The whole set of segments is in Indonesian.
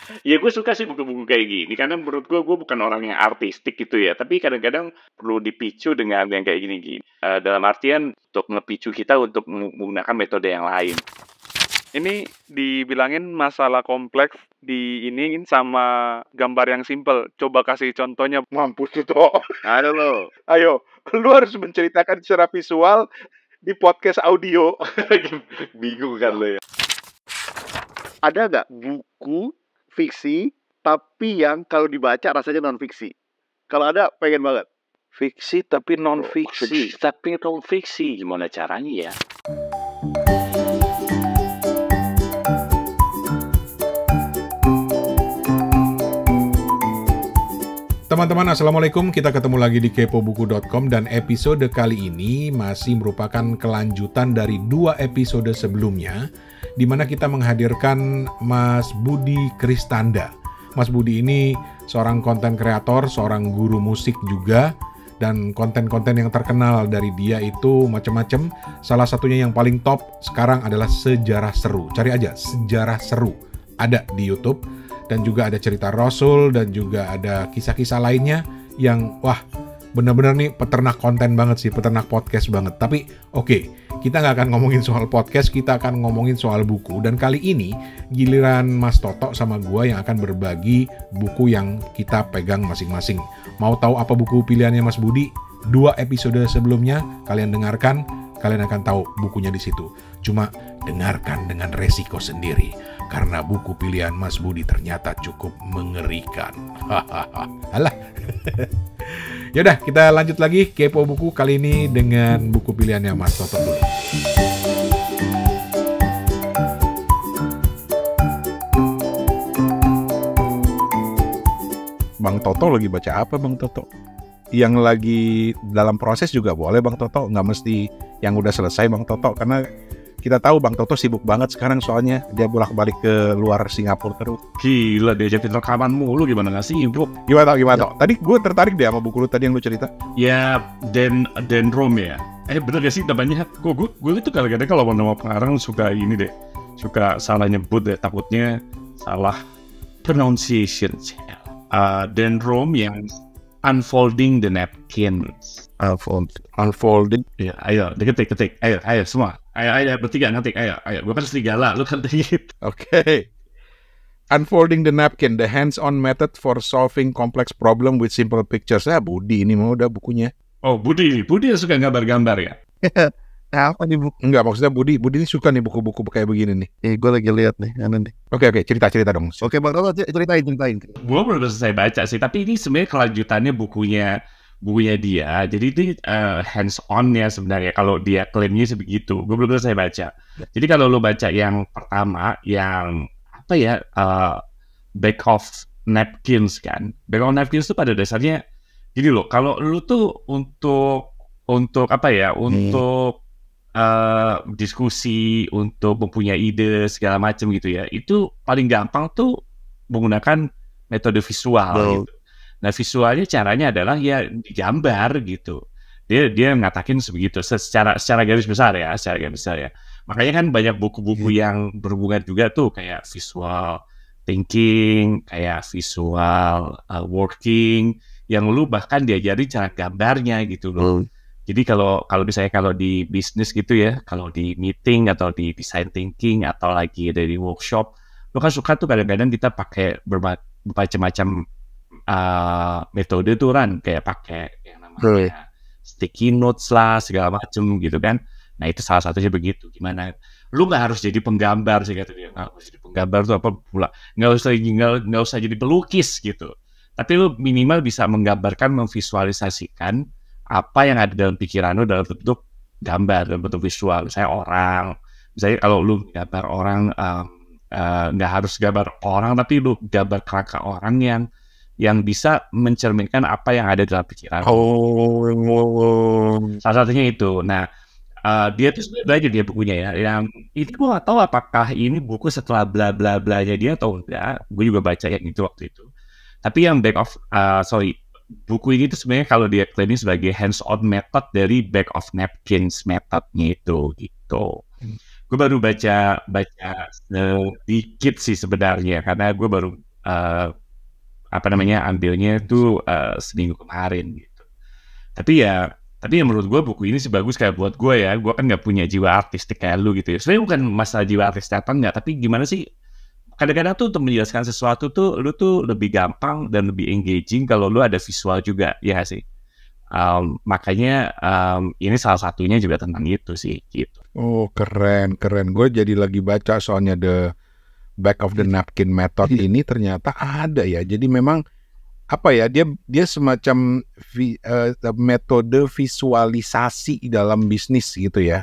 Ya gue suka sih buku-buku kayak gini karena menurut gue bukan orang yang artistik gitu ya, tapi kadang-kadang perlu dipicu dengan yang kayak gini-gini. Dalam artian untuk ngepicu kita untuk menggunakan metode yang lain. Ini dibilangin masalah kompleks diiniin sama gambar yang simple. Coba kasih contohnya. Mampus itu. Aduh lo. Ayo, lu harus menceritakan secara visual di podcast audio. Bingung kan lo ya. Ada nggak buku fiksi tapi yang kalau dibaca rasanya non fiksi? Kalau ada, pengen banget. Fiksi tapi non fiksi. Tapi non fiksi gimana caranya ya? Teman-teman, Assalamualaikum. Kita ketemu lagi di kepobuku.com dan episode kali ini masih merupakan kelanjutan dari 2 episode sebelumnya di mana kita menghadirkan Mas Budi Kristanda. Mas Budi ini seorang konten kreator, seorang guru musik juga, dan konten-konten yang terkenal dari dia itu macam-macam. Salah satunya yang paling top sekarang adalah Sejarah Seru. Cari aja Sejarah Seru, ada di YouTube. Dan juga ada cerita Rasul dan juga ada kisah-kisah lainnya yang wah benar-benar nih peternak konten banget sih, peternak podcast banget. Tapi oke, kita nggak akan ngomongin soal podcast, kita akan ngomongin soal buku. Dan kali ini giliran Mas Toto sama gua yang akan berbagi buku yang kita pegang masing-masing. Mau tahu apa buku pilihannya Mas Budi? 2 episode sebelumnya kalian dengarkan, kalian akan tahu bukunya di situ. Cuma dengarkan dengan resiko sendiri. Karena buku pilihan Mas Budi ternyata cukup mengerikan. Alah. Yaudah, kita lanjut lagi kepo buku kali ini dengan buku pilihannya Mas Toto dulu. Bang Toto lagi baca apa Bang Toto? Yang lagi dalam proses juga boleh Bang Toto, nggak mesti yang udah selesai Bang Toto, karena kita tahu Bang Toto sibuk banget sekarang soalnya dia bolak-balik ke luar Singapura terus. Gila, diajakin rekaman mulu gimana nggak sibuk? Gimana? Tadi gue tertarik deh sama buku lu tadi yang lu cerita. Ya, Dan Rome ya. Bener gak sih namanya? Gue itu kadang-kadang kalau mau nama pengarang suka ini deh, suka salah nyebut deh, takutnya salah pronunciation. Dan Rome yang Unfolding the Napkins. Unfolding. Ya, ayo ketik. Ayo semua. Ayo bertiga ngetik. Ayo. Gue kan serigala, lu kan ketik. Oke. Unfolding the Napkin, the hands-on method for solving complex problem with simple pictures. Budi ini mau udah bukunya. Oh, Budi yang suka gambar-gambar ya? Apa nih buku? Enggak, maksudnya Budi ini suka nih buku-buku kayak begini nih. Gue lagi lihat nih, nih. Oke, cerita dong. Oke, Bang Toto, ceritain. Gue belum selesai baca sih, tapi ini sebenarnya kelanjutannya bukunya dia. Jadi ini hands on ya sebenarnya kalau dia klaimnya sebegitu. Gue belum selesai baca. Jadi kalau lo baca yang pertama, yang apa ya, Back of Napkins kan. Back of Napkins itu pada dasarnya gini loh. Kalau lo tuh untuk apa ya, untuk diskusi, untuk mempunyai ide segala macam gitu ya, itu paling gampang tuh menggunakan metode visual gitu. Nah, visualnya caranya adalah ya digambar gitu. Dia ngatakin sebegitu secara garis besar ya. Makanya kan banyak buku-buku yang berhubungan juga tuh kayak visual thinking, kayak visual working, yang lu bahkan diajari cara gambarnya gitu loh. Jadi kalau misalnya kalau di bisnis gitu ya, kalau di meeting atau di design thinking atau lagi ada di workshop, lo kan suka tuh kadang-kadang kita pakai bermacam-macam metode tuh kan, kayak pakai yang namanya sticky notes lah segala macam gitu kan. Nah itu salah satunya begitu. Gimana? Lu nggak harus jadi penggambar sih kata dia. Nggak harus jadi penggambar tuh apa pula? Nggak usah jadi pelukis gitu. Tapi lu minimal bisa menggambarkan, memvisualisasikan apa yang ada dalam pikiran lu dalam bentuk gambar, dalam bentuk visual. Misalnya kalau lu gambar orang, nggak harus gambar orang, tapi lu gambar kerangka orang yang bisa mencerminkan apa yang ada dalam pikiran. Salah satunya itu. Nah, dia tuh sebenarnya belajar dia bukunya ya. Yang itu gue nggak tahu apakah ini buku setelah bla bla blanya dia atau enggak. Gue juga baca yang itu waktu itu. Tapi yang buku ini tuh sebenarnya kalau dia klaim sebagai hands-on method dari Back of Napkins methodnya itu gitu. Gue baru baca sedikit sih sebenarnya karena gue baru ambilnya itu seminggu kemarin gitu. Tapi ya menurut gue buku ini sih bagus kayak buat gue ya. Gue kan nggak punya jiwa artistik kayak lu gitu ya. Sebenarnya bukan masalah jiwa artistik apa enggak, tapi gimana sih? Kadang-kadang tuh untuk menjelaskan sesuatu tuh lu tuh lebih gampang dan lebih engaging kalau lu ada visual juga, ya nggak sih? Makanya ini salah satunya juga tentang itu sih gitu. Oh, keren. Gue jadi lagi baca soalnya The Back of the Napkin Method ini ternyata ada ya. Jadi memang apa ya, dia semacam metode visualisasi dalam bisnis gitu ya.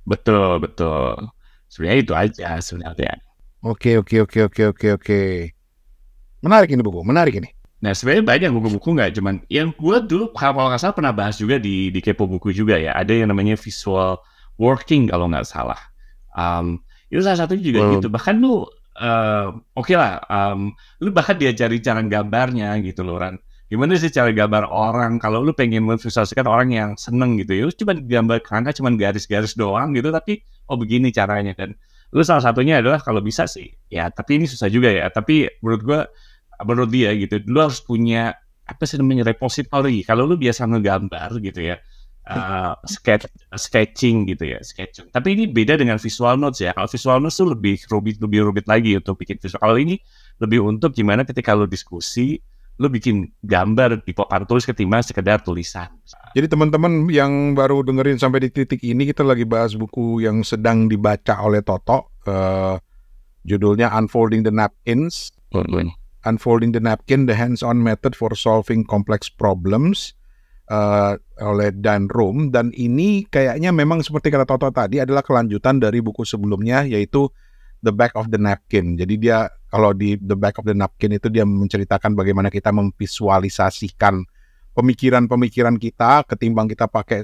Betul. Sebenarnya itu aja sebenarnya. Oke. Menarik ini. Nah sebenarnya banyak buku-buku nggak cuman yang gue dulu kalau nggak salah pernah bahas juga di Kepo Buku juga ya. Ada yang namanya visual working kalau nggak salah. Itu salah satunya juga gitu. Bahkan lu lu bahkan diajari cara gambarnya gitu loh, Ran. Gimana sih cara gambar orang kalau lu pengen memvisualisasikan orang yang seneng gitu ya, lu cuma gambar kerangka cuma garis-garis doang gitu, tapi begini caranya. Dan lu salah satunya adalah kalau bisa sih ya, tapi ini susah juga ya, tapi menurut dia gitu, lu harus punya repository. Kalau lu biasa ngegambar gitu ya, sketching gitu ya, sketching. Tapi ini beda dengan visual notes ya. Kalau visual notes tuh lebih rumit lagi untuk bikin visual. Kalau ini lebih untuk gimana ketika lu diskusi, lu bikin gambar di papan tulis ketimbang sekedar tulisan. Jadi teman-teman yang baru dengerin sampai di titik ini, kita lagi bahas buku yang sedang dibaca oleh Toto. Judulnya Unfolding the Napkins. Unfolding the Napkin, The Hands-on Method for Solving Complex Problems. Oleh Dan Room, dan ini kayaknya memang seperti kata Toto tadi adalah kelanjutan dari buku sebelumnya, yaitu The Back of the Napkin. Jadi dia kalau di The Back of the Napkin itu dia menceritakan bagaimana kita memvisualisasikan pemikiran-pemikiran kita ketimbang kita pakai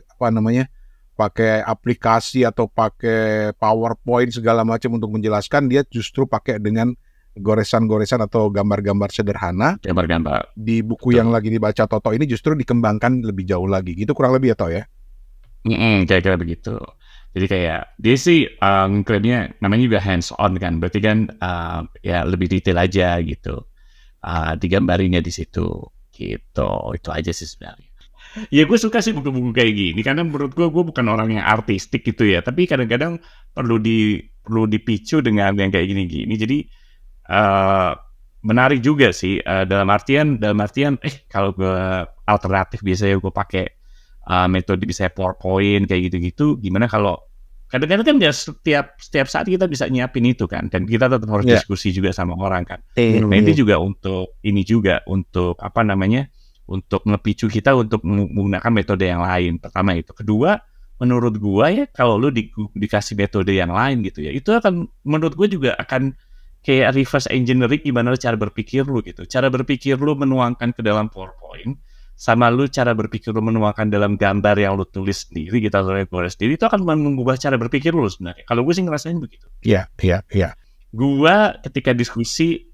pakai aplikasi atau pakai PowerPoint segala macam untuk menjelaskan. Dia justru pakai dengan goresan-goresan atau gambar-gambar sederhana. Gambar-gambar. Di buku yang lagi dibaca Toto ini justru dikembangkan lebih jauh lagi. Gitu kurang lebih ya, Toto ya? Kira-kira begitu. Jadi kayak dia sih klaimnya namanya juga hands-on kan. Berarti kan ya lebih detail aja gitu. Digambarinya di situ. Gitu. Itu aja sih sebenarnya. Ya gue suka sih buku-buku kayak gini karena menurut gue bukan orang yang artistik gitu ya. Tapi kadang-kadang perlu dipicu dengan yang kayak gini-gini. Jadi menarik juga sih dalam artian kalau gue alternatif biasanya gue pakai metode bisa PowerPoint kayak gitu-gitu, gimana kalau kadang-kadang kan ya setiap saat kita bisa nyiapin itu kan, dan kita tetap harus diskusi juga sama orang kan. Nah itu juga untuk untuk ngepicu kita untuk menggunakan metode yang lain. Pertama itu. Kedua, menurut gue ya kalau lu dikasih metode yang lain gitu ya, itu akan menurut gue juga akan kayak reverse engineering gimana cara berpikir lu gitu. Cara berpikir lu menuangkan ke dalam PowerPoint, sama lu cara berpikir lu menuangkan dalam gambar yang lu tulis sendiri, kita tulis sendiri, itu akan mengubah cara berpikir lu sebenarnya. Kalau gue sih ngerasain begitu. Iya. Gue ketika diskusi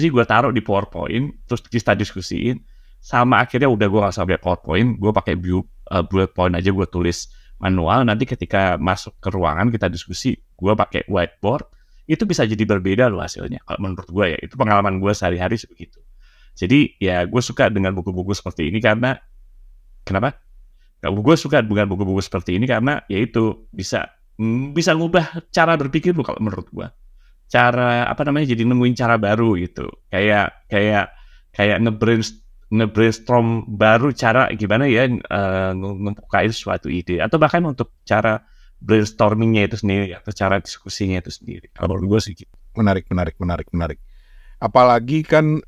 gue taruh di PowerPoint, terus kita diskusiin, sama akhirnya udah gue nggak sampai PowerPoint, gue pakai bullet point aja, gue tulis manual. Nanti ketika masuk ke ruangan kita diskusi, gue pakai whiteboard. Itu bisa jadi berbeda loh hasilnya. Kalau menurut gue ya, itu pengalaman gue sehari-hari sebegitu. Jadi ya gue suka dengan buku-buku seperti ini karena kenapa? Gue suka dengan buku-buku seperti ini karena ya itu bisa ngubah cara berpikir lu kalau menurut gue. Cara jadi nemuin cara baru gitu. Kayak ngebrainstorm baru cara gimana ya membukain suatu ide, atau bahkan untuk cara brainstormingnya itu sendiri atau cara diskusinya itu sendiri. Kalau menurut gue sih gitu. Menarik. Apalagi kan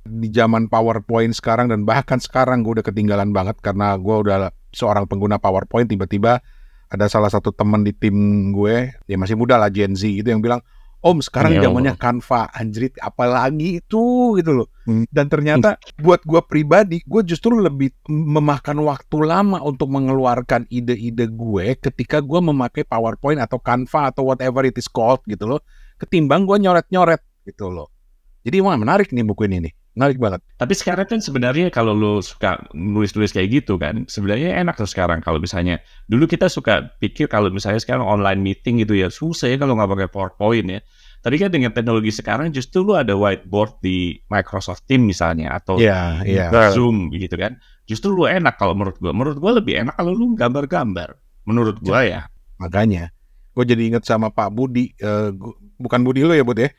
di zaman PowerPoint sekarang, dan bahkan sekarang gue udah ketinggalan banget karena gue udah seorang pengguna PowerPoint. Tiba-tiba ada salah satu teman di tim gue, dia masih muda lah, Gen Z gitu, yang bilang, Om sekarang zamannya Canva, anjrit apalagi itu gitu loh. Dan ternyata buat gue pribadi, gue justru lebih memakan waktu lama untuk mengeluarkan ide-ide gue ketika gue memakai PowerPoint atau Canva atau whatever it is called gitu loh, ketimbang gue nyoret-nyoret gitu loh. Jadi wah menarik nih buku ini nih. Menarik banget. Tapi sekarang kan sebenarnya kalau lu suka nulis-nulis kayak gitu kan, sebenarnya enak tuh sekarang. Kalau misalnya dulu kita suka pikir kalau misalnya sekarang online meeting gitu ya susah ya kalau nggak pakai PowerPoint ya. Tapi kan dengan teknologi sekarang justru lu ada whiteboard di Microsoft Teams misalnya atau Zoom gitu kan. Justru lu enak kalau menurut gua lebih enak kalau lu gambar-gambar. Menurut gua ya. Makanya gue jadi inget sama Pak Budi, bukan Budi lo ya Bud ya.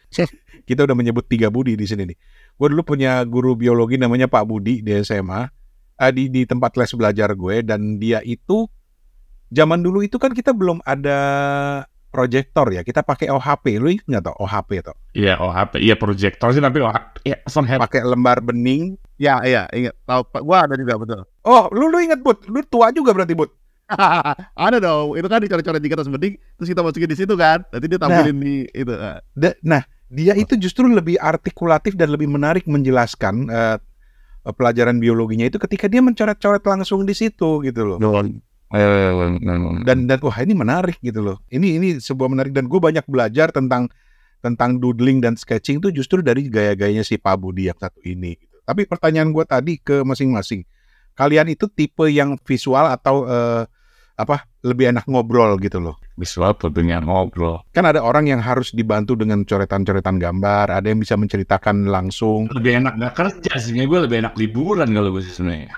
Kita udah menyebut 3 Budi di sini nih. Gue dulu punya guru biologi namanya Pak Budi di SMA, di tempat les belajar gue, dan dia itu zaman dulu itu kan kita belum ada proyektor ya, kita pakai OHP. Lu ingat nggak tau OHP toh? Iya OHP, iya proyektor sih tapi OHP, ya, pakai lembar bening. Ya ingat. Tahu Pak, gua ada juga betul. Oh, lu ingat Bud? Lu tua juga berarti Bud? Ada dong, itu kan dicoret-coret di kertas bening, terus kita masukin di situ kan, nanti dia tampilin di itu. Nah, dia itu justru lebih artikulatif dan lebih menarik menjelaskan pelajaran biologinya itu ketika dia mencoret-coret langsung di situ gitu loh. Dan wah ini menarik gitu loh. Ini sebuah menarik, dan gue banyak belajar tentang doodling dan sketching itu justru dari gaya-gayanya si Pak Budi yang satu ini. Gitu. Tapi pertanyaan gue tadi ke masing-masing, kalian itu tipe yang visual atau lebih enak ngobrol gitu loh? Visual tentunya ngobrol. Kan ada orang yang harus dibantu dengan coretan-coretan gambar, ada yang bisa menceritakan langsung. Lebih enak nggak kerja sih, gue lebih enak liburan kalau gue sih sebenarnya.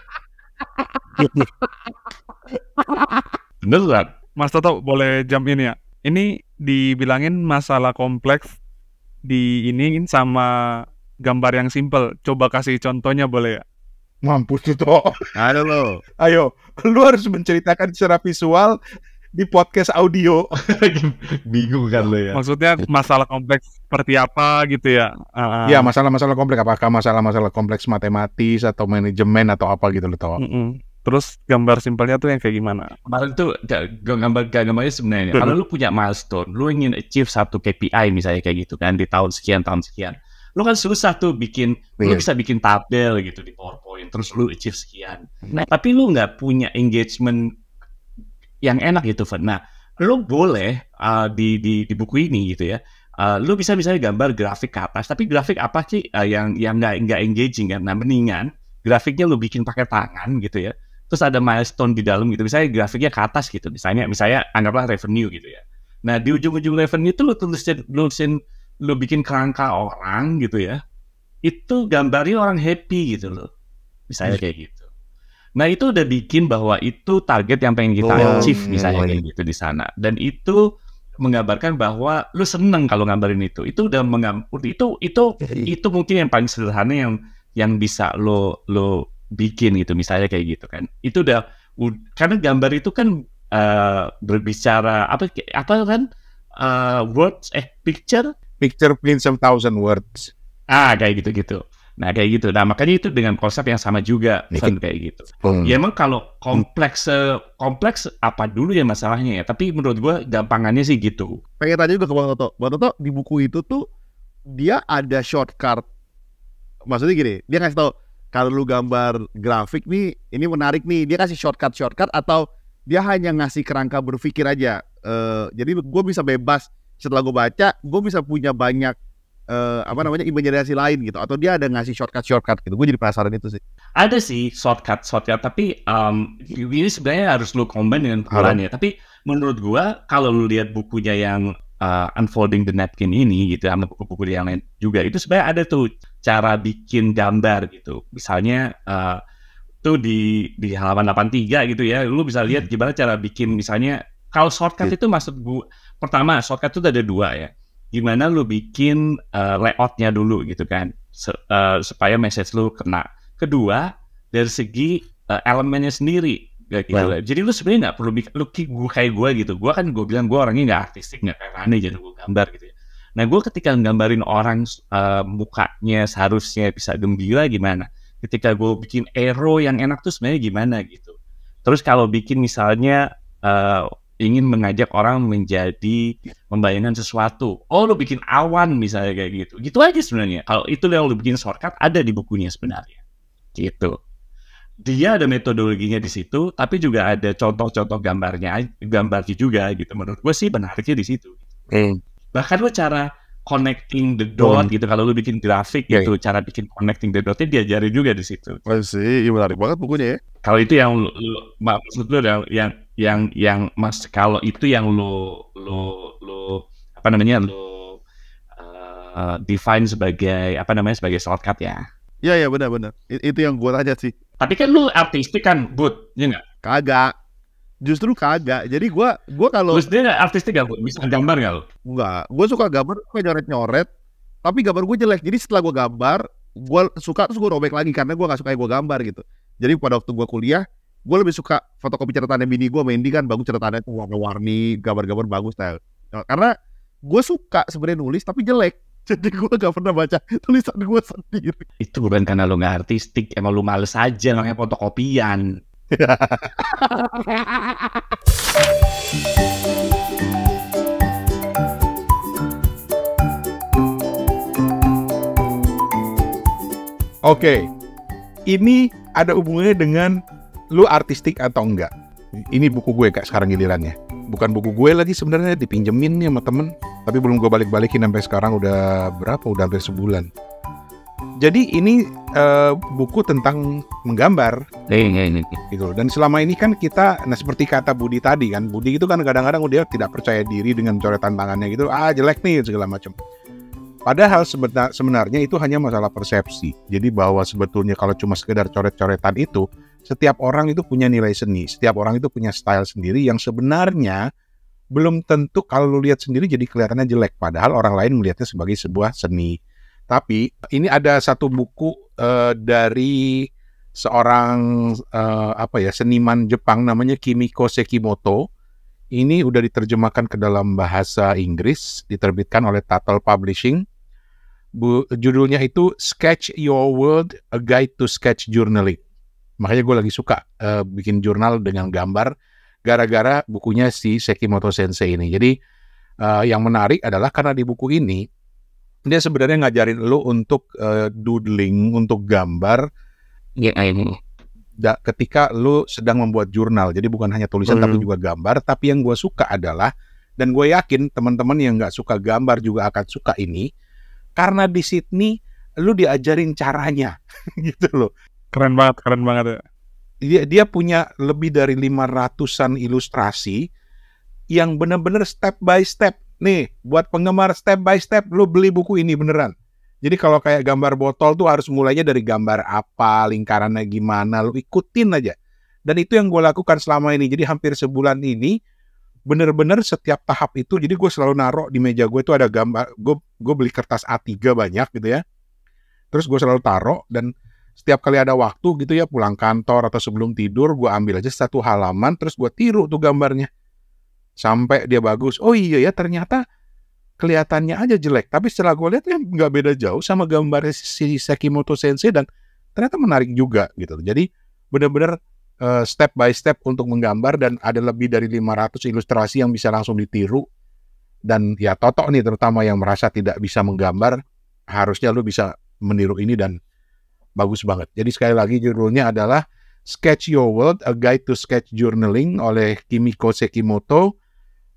Bener kan? Mas Toto boleh jump in ya. Ini dibilangin masalah kompleks diiniin sama gambar yang simple. Coba kasih contohnya boleh ya? Mampus tuh toh. Ada lo. Ayo, lu harus menceritakan secara visual di podcast audio. Bingung kan lo ya? Maksudnya masalah kompleks seperti apa gitu ya? Ya, masalah-masalah kompleks, apakah masalah-masalah kompleks matematis atau manajemen atau apa gitu lo tau. Terus gambar simpelnya tuh yang kayak gimana? Kemarin tuh gambarnya sebenarnya kalau lu punya milestone, lu ingin achieve satu KPI misalnya kayak gitu kan di tahun sekian, lu kan susah tuh bikin, lu bisa bikin tabel gitu di PowerPoint, terus lu achieve sekian. Nah, tapi lu nggak punya engagement yang enak gitu, Fen. Nah, lu boleh di buku ini gitu ya, lu bisa misalnya gambar grafik ke atas, tapi grafik apa sih yang nggak engaging kan? Nah, mendingan grafiknya lu bikin pakai tangan gitu ya. Terus ada milestone di dalam gitu, misalnya grafiknya ke atas gitu, misalnya anggaplah revenue gitu ya. Nah, di ujung-ujung revenue itu lu tulisin lu bikin kerangka orang gitu ya, itu gambarnya orang happy gitu loh, misalnya kayak gitu. Nah itu udah bikin bahwa itu target yang pengen kita achieve misalnya kayak gitu di sana, dan itu menggambarkan bahwa lu seneng kalau gambarin itu udah itu mungkin yang paling sederhana yang bisa lo bikin gitu misalnya kayak gitu kan. Itu udah karena gambar itu kan berbicara apa kan Picture means 1,000 words. Kayak gitu. Nah kayak gitu. Nah makanya itu dengan konsep yang sama juga, kayak gitu. Ya emang kalau kompleks apa dulu ya masalahnya ya. Tapi menurut gua gampangannya sih gitu. Pengen tanya juga ke Bang Toto. Bang Toto di buku itu tuh dia ada shortcut. Maksudnya gini, dia ngasih tahu kalau lu gambar grafik nih, ini menarik nih. Dia kasih shortcut atau dia hanya ngasih kerangka berpikir aja. Jadi gue bisa bebas. Setelah gue baca, gue bisa punya banyak imajinasi lain gitu. Atau dia ada ngasih shortcut gitu. Gue jadi penasaran itu sih. Ada sih shortcut, tapi ini sebenarnya harus lu combine dengan pelannya. Tapi menurut gue kalau lu lihat bukunya yang Unfolding the Napkin ini gitu, sama buku-buku yang lain juga, itu sebenarnya ada tuh cara bikin gambar gitu. Misalnya tuh di halaman 83 gitu ya, lu bisa lihat gimana cara bikin. Misalnya kalau shortcut itu maksud gue, pertama shortcut itu ada 2 ya. Gimana lu bikin layoutnya dulu gitu kan, supaya message lu kena. Kedua dari segi elemennya sendiri gitu. Jadi lu sebenarnya nggak perlu lu kayak gue gitu. Gue bilang gue orangnya nggak artistik, nggak kayak Rani, jadi gue gambar gitu ya. Nah gue ketika nggambarin orang mukanya seharusnya bisa gembira gimana, ketika gue bikin arrow yang enak tuh sebenarnya gimana gitu. Terus kalau bikin misalnya ingin mengajak orang menjadi membayangkan sesuatu, lu bikin awan misalnya kayak gitu aja sebenarnya. Kalau itu yang lu bikin shortcut ada di bukunya sebenarnya gitu. Dia ada metodologinya di situ, tapi juga ada contoh-contoh gambarnya juga gitu. Menurut gue sih menariknya di situ. Bahkan lu cara connecting the dot gitu, kalau lu bikin grafik gitu, cara bikin connecting the dotnya diajarin juga di situ. Sih, menarik banget bukunya ya. Kalau itu yang maksud lu kalau itu yang lu define sebagai apa namanya sebagai shortcut ya. Iya benar. Itu yang gue tanya sih. Tapi kan lu artistik kan, Bud, ya nggak? Kagak. Justru kagak. Jadi gue kalau Terus dia artistik gak, Bud? Bisa gambar nggak lu? enggak, gue suka gambar, gue nyoret-nyoret. Tapi gambar gue jelek. Jadi setelah gue gambar, gue suka terus gue robek lagi karena gue nggak suka yang gue gambar gitu. Jadi pada waktu gue kuliah, gue lebih suka fotokopi catatannya bini gue, Mandy kan bagus catatannya tuh warna-warni, gambar-gambar bagus style. Karena gue suka sebenarnya nulis tapi jelek. Jadi gue gak pernah baca tulisan gue sendiri. Itu bukan karena lu nggak artistik, emang lu males aja namanya fotokopian. Oke, ini ada hubungannya dengan lu artistik atau enggak. Ini buku gue Kak sekarang gilirannya. Bukan buku gue lagi sebenarnya, dipinjemin nih sama temen. Tapi belum gue balik-balikin sampai sekarang udah berapa? Udah hampir sebulan. Jadi ini buku tentang menggambar. Ini. Gitu. Dan selama ini kan kita, nah seperti kata Budi tadi kan, Budi itu kan kadang-kadang dia tidak percaya diri dengan coretan tangannya gitu, jelek nih segala macam. Padahal sebenarnya itu hanya masalah persepsi. Jadi bahwa sebetulnya kalau cuma sekedar coret-coretan itu, setiap orang itu punya nilai seni, setiap orang itu punya style sendiri yang sebenarnya belum tentu kalau lu lihat sendiri jadi kelihatannya jelek, padahal orang lain melihatnya sebagai sebuah seni. Tapi ini ada satu buku dari seorang seniman Jepang namanya Kimiko Sekimoto. Ini udah diterjemahkan ke dalam bahasa Inggris, diterbitkan oleh Turtle Publishing. Judulnya itu Sketch Your World, A Guide to Sketch Journaling. Makanya gue lagi suka bikin jurnal dengan gambar gara-gara bukunya si Sekimoto Sensei ini. Jadi yang menarik adalah karena di buku ini dia sebenarnya ngajarin lo untuk doodling, untuk gambar ketika lo sedang membuat jurnal. Jadi bukan hanya tulisan tapi juga gambar. Tapi yang gue suka adalah, dan gue yakin teman-teman yang nggak suka gambar juga akan suka ini, karena di Sydney lo diajarin caranya gitu loh. Keren banget ya. Dia punya lebih dari 500-an ilustrasi yang benar-benar step by step. Nih, buat penggemar step by step, lu beli buku ini beneran. Jadi kalau kayak gambar botol tuh harus mulainya dari gambar apa, lingkarannya gimana, lu ikutin aja. Dan itu yang gue lakukan selama ini. Jadi hampir sebulan ini, bener-bener setiap tahap itu, jadi gue selalu naruh di meja gue itu ada gambar. Gue beli kertas A3 banyak gitu ya. Terus gue selalu taruh, dan setiap kali ada waktu gitu ya, pulang kantor atau sebelum tidur, gue ambil aja satu halaman, terus gue tiru tuh gambarnya. Sampai dia bagus. Oh iya ya, ternyata kelihatannya aja jelek. Tapi setelah gue lihat ya nggak beda jauh sama gambar si Sekimoto Sensei, dan ternyata menarik juga gitu. Jadi benar-benar step by step untuk menggambar, dan ada lebih dari 500 ilustrasi yang bisa langsung ditiru. Dan ya Toto nih terutama yang merasa tidak bisa menggambar, harusnya lu bisa meniru ini dan bagus banget. Jadi sekali lagi judulnya adalah Sketch Your World, A Guide to Sketch Journaling oleh Kimiko Sekimoto.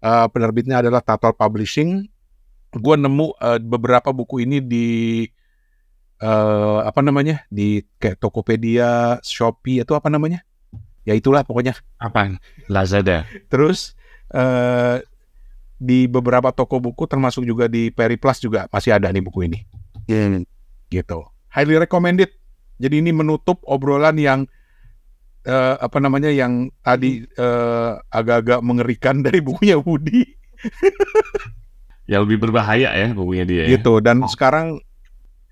Penerbitnya adalah Turtle Publishing. Gue nemu beberapa buku ini di di kayak Tokopedia, Shopee, itu apa namanya? Ya itulah pokoknya. Apa? Lazada. Terus di beberapa toko buku termasuk juga di Periplus juga masih ada nih buku ini. Gitu. Highly recommended. Jadi ini menutup obrolan yang yang tadi agak-agak mengerikan dari bukunya Budi. Yang lebih berbahaya ya bukunya dia. Gitu. Dan sekarang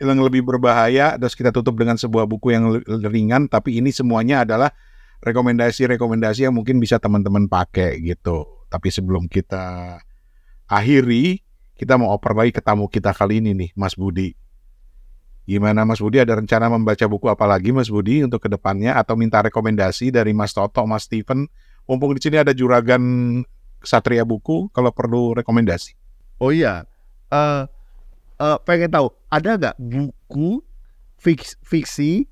yang lebih berbahaya, terus kita tutup dengan sebuah buku yang ringan, tapi ini semuanya adalah rekomendasi-rekomendasi yang mungkin bisa teman-teman pakai gitu. Tapi sebelum kita akhiri, kita mau oper lagi ke tamu kita kali ini nih, Mas Budi. Gimana Mas Budi, ada rencana membaca buku apa lagi Mas Budi untuk kedepannya, atau minta rekomendasi dari Mas Toto, Mas Steven? Mumpung di sini ada juragan Satria Buku, kalau perlu rekomendasi. Oh iya, pengen tahu ada nggak buku fiksi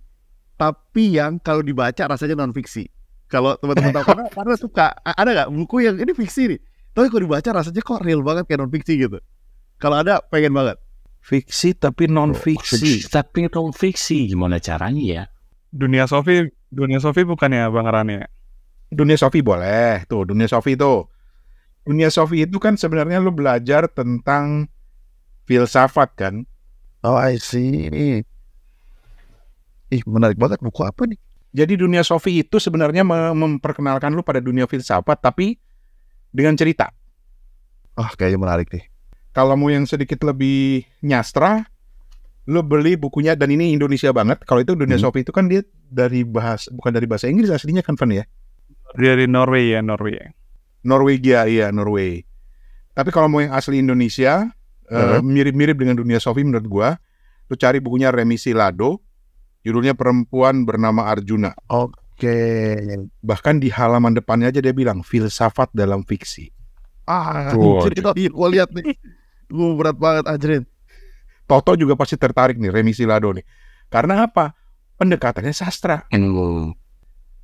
tapi yang kalau dibaca rasanya non fiksi? Kalau teman-teman tahu, karena suka, ada nggak buku yang ini fiksi nih, tapi kalau dibaca rasanya kok real banget kayak non fiksi gitu? Kalau ada, pengen banget. Fiksi tapi non fiksi. Tapi non fiksi gimana caranya ya? Dunia Sofi bukannya Bang Rani ya? Dunia Sofi boleh tuh, Dunia Sofi itu kan sebenarnya lu belajar tentang filsafat kan. Oh, I see. Ih, menarik banget. Buku apa nih? Jadi dunia Sofi itu sebenarnya memperkenalkan lu pada dunia filsafat tapi dengan cerita. Ah, kayaknya menarik nih. Kalau mau yang sedikit lebih nyastra, lu beli bukunya, dan ini Indonesia banget. Kalau itu dunia Sofi itu kan dia bukan dari bahasa Inggris aslinya kan, Van ya? Dari Norway ya, Norway. Norwegia, iya Norway. Tapi kalau mau yang asli Indonesia, mirip-mirip dengan dunia Sofi menurut gua, lu cari bukunya Remi Silado, judulnya Perempuan Bernama Arjuna. Oke. Bahkan di halaman depannya aja dia bilang filsafat dalam fiksi. Anjir, gua lihat nih. Gua berat banget, anjir. Toto juga pasti tertarik nih, Remi Silado nih. Karena apa? Pendekatannya sastra.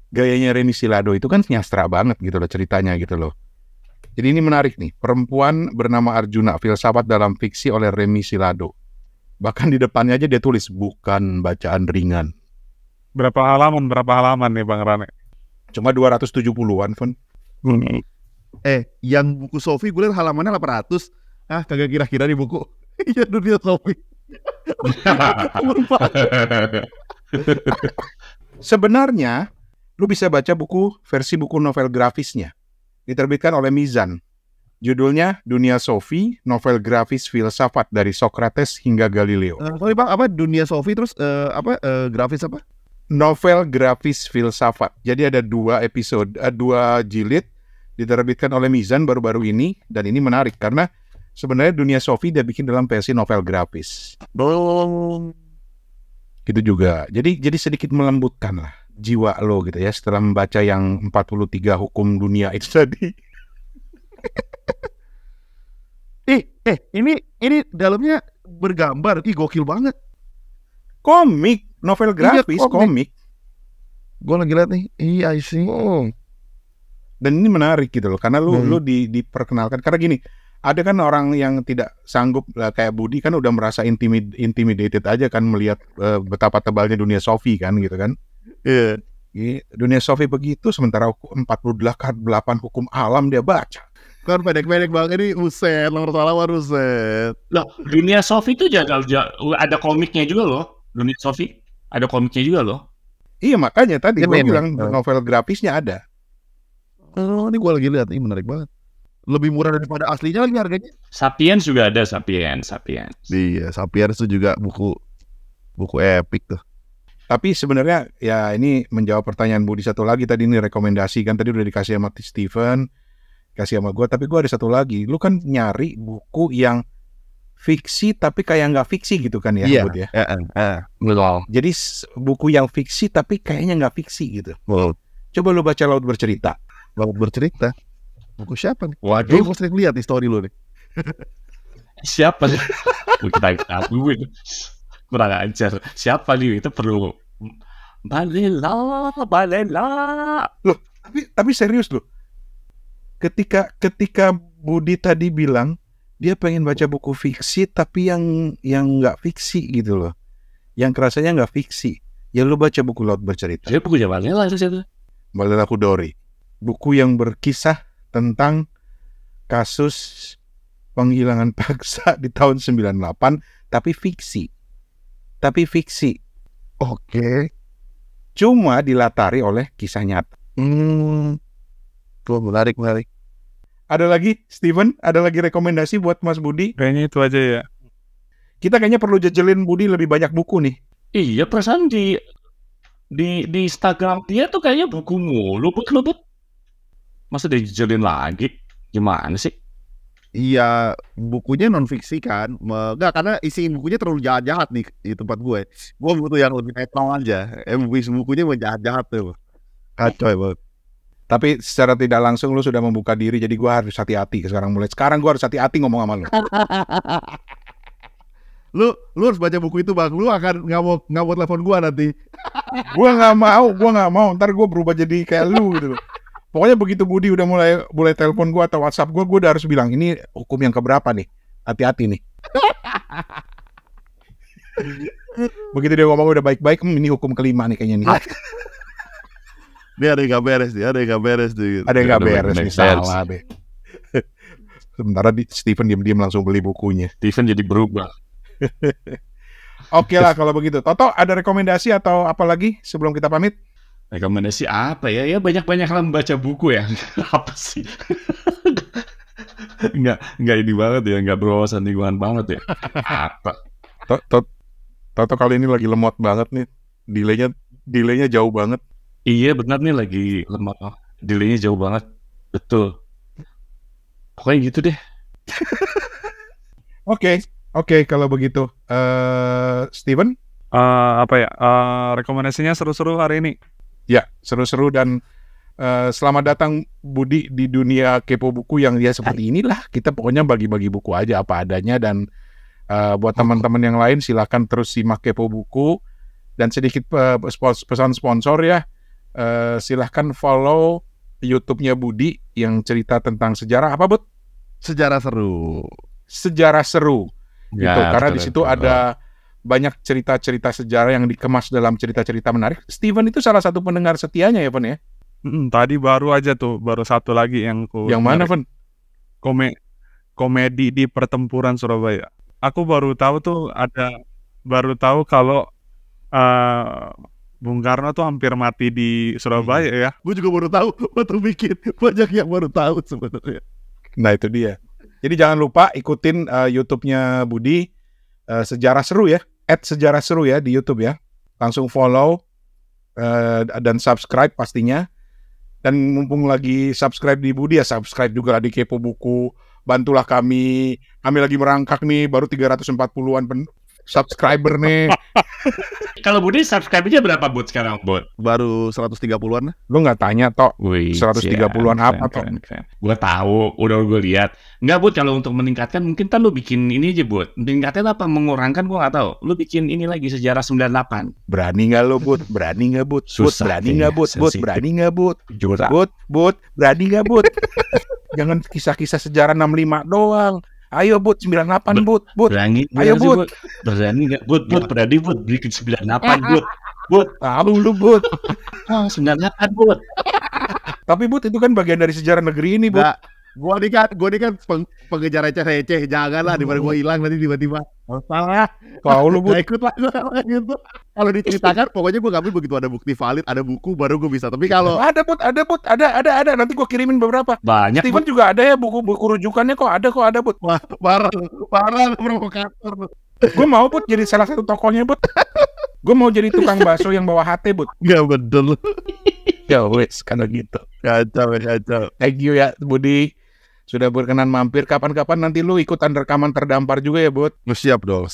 Gayanya Remi Silado itu kan nyastra banget gitu loh ceritanya gitu loh. Jadi ini menarik nih. Perempuan Bernama Arjuna, filsafat dalam fiksi oleh Remi Silado. Bahkan di depannya aja dia tulis bukan bacaan ringan. Berapa halaman nih Bang Rane? Cuma 270-an, Von. Yang buku Sofi gue liat halamannya 800. Kagak kira-kira nih buku. Iya, dunia Sofi. Sebenarnya lu bisa baca versi buku novel grafisnya. Diterbitkan oleh Mizan. Judulnya Dunia Sofi, novel grafis filsafat dari Socrates hingga Galileo. Sorry Bang, apa dunia Sofi terus grafis apa? Novel grafis filsafat. Jadi ada 2 jilid diterbitkan oleh Mizan baru-baru ini, dan ini menarik karena sebenarnya dunia Sofi dia bikin dalam versi novel grafis. Gitu juga. Jadi sedikit melembutkan lah jiwa lo gitu ya setelah membaca yang 43 hukum dunia itu tadi. Ini dalamnya bergambar. Ih, gokil banget. Komik, novel grafis, komik. Gue lagi lihat nih. Iya, I see. Dan ini menarik gitu loh, karena lu diperkenalkan. Karena gini, ada kan orang yang tidak sanggup kayak Budi kan udah merasa intimidated aja kan melihat betapa tebalnya dunia Sofi kan gitu kan. Iya. Dunia Sofi begitu, sementara 48 hukum alam dia baca. Kan pendek-pendek banget ini, uset, nomor salaman uset. Loh, dunia Sofi itu ada komiknya juga loh. Dunia Sofi ada komiknya juga loh. Iya, makanya tadi gue bilang novel grafisnya ada. Ini gue lagi lihat, ini menarik banget. Lebih murah daripada aslinya lagi harganya. Sapiens juga ada, Sapiens. Iya, Sapiens itu juga buku epic tuh. Tapi sebenarnya ya ini menjawab pertanyaan Budi satu lagi tadi, ini rekomendasi kan tadi udah dikasih sama Steven, kasih sama gue, tapi gue ada satu lagi. Lu kan nyari buku yang fiksi tapi kayak nggak fiksi gitu kan ya, Bud ya? Betul. Jadi buku yang fiksi tapi kayaknya nggak fiksi gitu. Coba lu baca Laut Bercerita. Laut Bercerita? Buku siapa nih? Waduh, gue sering lihat nih story lu nih. Siapa nih? Kita kurang ajar. Siapa nih? Itu perlu Balela. Loh, tapi serius loh. Ketika Budi tadi bilang dia pengen baca buku fiksi tapi yang nggak fiksi gitu loh. Yang kerasanya nggak fiksi. Ya lu baca buku Laut Bercerita. Jadi bukunya Balela itu. Balela Kudori. Buku yang berkisah tentang kasus penghilangan paksa di tahun 98 tapi fiksi. Oke. Cuma dilatari oleh kisah nyata. Tuh, menarik. Ada lagi, Steven? Ada lagi rekomendasi buat Mas Budi? Kayaknya itu aja ya. Kita kayaknya perlu jejelin Budi lebih banyak buku nih. Iya, perasaan di Instagram dia tuh kayaknya buku mulu, Bud. Masa dijejelin lagi? Gimana sih? Iya, bukunya non fiksi kan. Enggak, karena isi bukunya terlalu jahat-jahat nih di tempat gue. Gue butuh yang lebih netral aja. Bukunya jahat-jahat tuh. Kacau banget. Tapi secara tidak langsung lu sudah membuka diri, jadi gue harus hati-hati sekarang. Mulai sekarang gue harus hati-hati ngomong sama lu. Lu harus baca buku itu, Bang. Lu akan nggak mau telepon gue nanti. Gue nggak mau. Ntar gue berubah jadi kayak lu gitu. Pokoknya begitu Budi udah mulai telepon gue atau WhatsApp gue udah harus bilang ini hukum yang keberapa nih, hati-hati nih. Begitu dia ngomong udah baik-baik, ini hukum kelima nih kayaknya nih. Dia ada yang gak beres nih, Gitu. Ada yang gak beres nih, salah deh. Sementara Steven diam-diam langsung beli bukunya. Steven jadi berubah. Oke lah kalau begitu. Toto, ada rekomendasi atau apa lagi sebelum kita pamit? Rekomendasi apa ya? Ya banyak-banyaklah membaca buku ya. Apa sih? Enggak ini banget ya, enggak berwawasan lingkungan banget ya. Apa? Toto kali ini lagi lemot banget nih. Delaynya jauh banget. Iya benar nih lagi lemot. Delaynya jauh banget. Betul. Pokoknya gitu deh. Oke, kalau begitu. Steven? Rekomendasinya seru-seru hari ini. Ya, seru-seru dan selamat datang Budi di dunia kepo buku yang ya seperti inilah. Kita pokoknya bagi-bagi buku aja apa adanya dan buat teman-teman yang lain silakan terus simak kepo buku dan sedikit pesan sponsor ya. Silahkan follow YouTube-nya Budi yang cerita tentang sejarah apa, Bud? Sejarah seru. Sejarah seru. Ya, Gitu. Karena betul, di situ betul. ada banyak cerita-cerita sejarah yang dikemas dalam cerita-cerita menarik. Steven itu salah satu pendengar setianya ya, Pen ya? Tadi baru aja tuh, baru satu lagi yang Yang mana, Pen? Komedi di Pertempuran Surabaya. Aku baru tahu kalau Bung Karno tuh hampir mati di Surabaya ya. Gue juga baru tahu, waktu bikin banyak yang baru tahu sebenarnya. Nah itu dia. Jadi jangan lupa ikutin YouTube-nya Budi Sejarah Seru ya, @sejarah seru ya di YouTube ya. Langsung follow dan subscribe pastinya. Dan mumpung lagi subscribe di Budi ya subscribe juga lah di Kepo Buku. Bantulah kami lagi merangkak nih, baru 340-an subscriber nih. Kalau Budi subscribe-nya berapa Bud sekarang, Bud? Baru 130-an lah. Lu nggak tanya Tok, Wih, 130-an apa Tok? Gue tahu, udah gue lihat. Enggak Bud, kalau untuk meningkatkan mungkin kan lu bikin ini aja Bud. Meningkatkan apa mengurangkan gue nggak tahu. Lu bikin ini lagi sejarah 98. Berani nggak lo Bud? Berani nggak Bud? Susah Berani kayaknya, nggak Bud? Bud sensitif. berani nggak Bud? Jurang. Bud berani nggak Bud? Jangan kisah-kisah sejarah 65 doang. Ayo Bud 98 Bud. Berani nggak Ayo, sih, Bud. Berani nggak Bud? Berani Bud bikin 98 Bud. Tahu lu Bud. 98 Bud. Tapi Bud itu kan bagian dari sejarah negeri ini Bud. Enggak. Gua nih kan pengejar receh-receh. Janganlah daripada gua hilang nanti tiba-tiba. Salah. Tahu lu Bud. Nah, ikut lah gua gitu. Kalau diceritakan pokoknya gua ngambil begitu ada bukti valid, ada buku baru gua bisa. Tapi kalau Ada Bud, ada. Nanti gua kirimin beberapa. Banyak Steven Bud. juga ada ya buku-buku rujukannya kok ada Bud. wah, parah provokator. Gue mau Bud jadi salah satu tokohnya Bud. Gue mau jadi tukang bakso yang bawa hati Bud. Enggak betul. Ya wes karena gitu. Kacau. Thank you ya Budi. Sudah berkenan mampir. Kapan-kapan nanti lu ikutan rekaman terdampar juga ya Bud. Siap dong.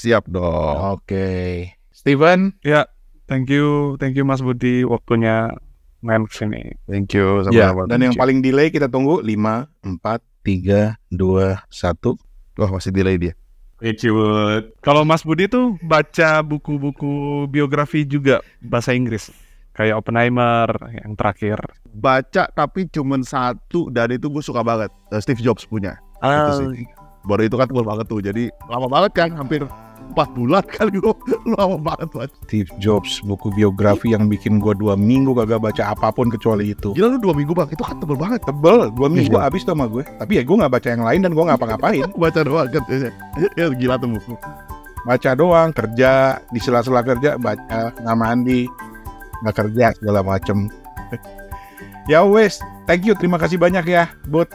Oke. Steven. Ya, thank you Mas Budi waktunya main kesini. Thank you Ya, sama-sama. dan yang paling delay kita tunggu 5, 4, 3, 2, 1. Wah, masih delay dia. Thank you Bud. Kalau Mas Budi tuh baca buku-buku biografi juga bahasa Inggris. Kayak Oppenheimer yang terakhir. Baca tapi cuman satu dan itu gue suka banget. Steve Jobs punya. Itu sih. Baru itu kan tebel banget tuh. Jadi lama banget kan, hampir 4 bulan kali gue. Lama banget tuh. Steve Jobs, buku biografi yang bikin gue 2 minggu kagak baca apapun kecuali itu. Gila lu 2 minggu bang, itu kan tebel banget. Tebel, 2 minggu Iya. habis tuh sama gue. Tapi ya gue gak baca yang lain dan gue gak ngapa-ngapain. Baca doang kan. Ya gila tuh buku. Baca doang, kerja, di sela-sela kerja, baca, nggak mandi, nggak kerja, segala macem. Ya wes, thank you, terima kasih banyak ya, Bud,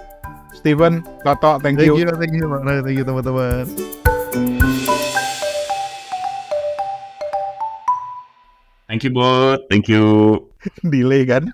Steven, Toto, thank you. Thank you teman-teman. Thank you Bud. Thank you. Delay kan?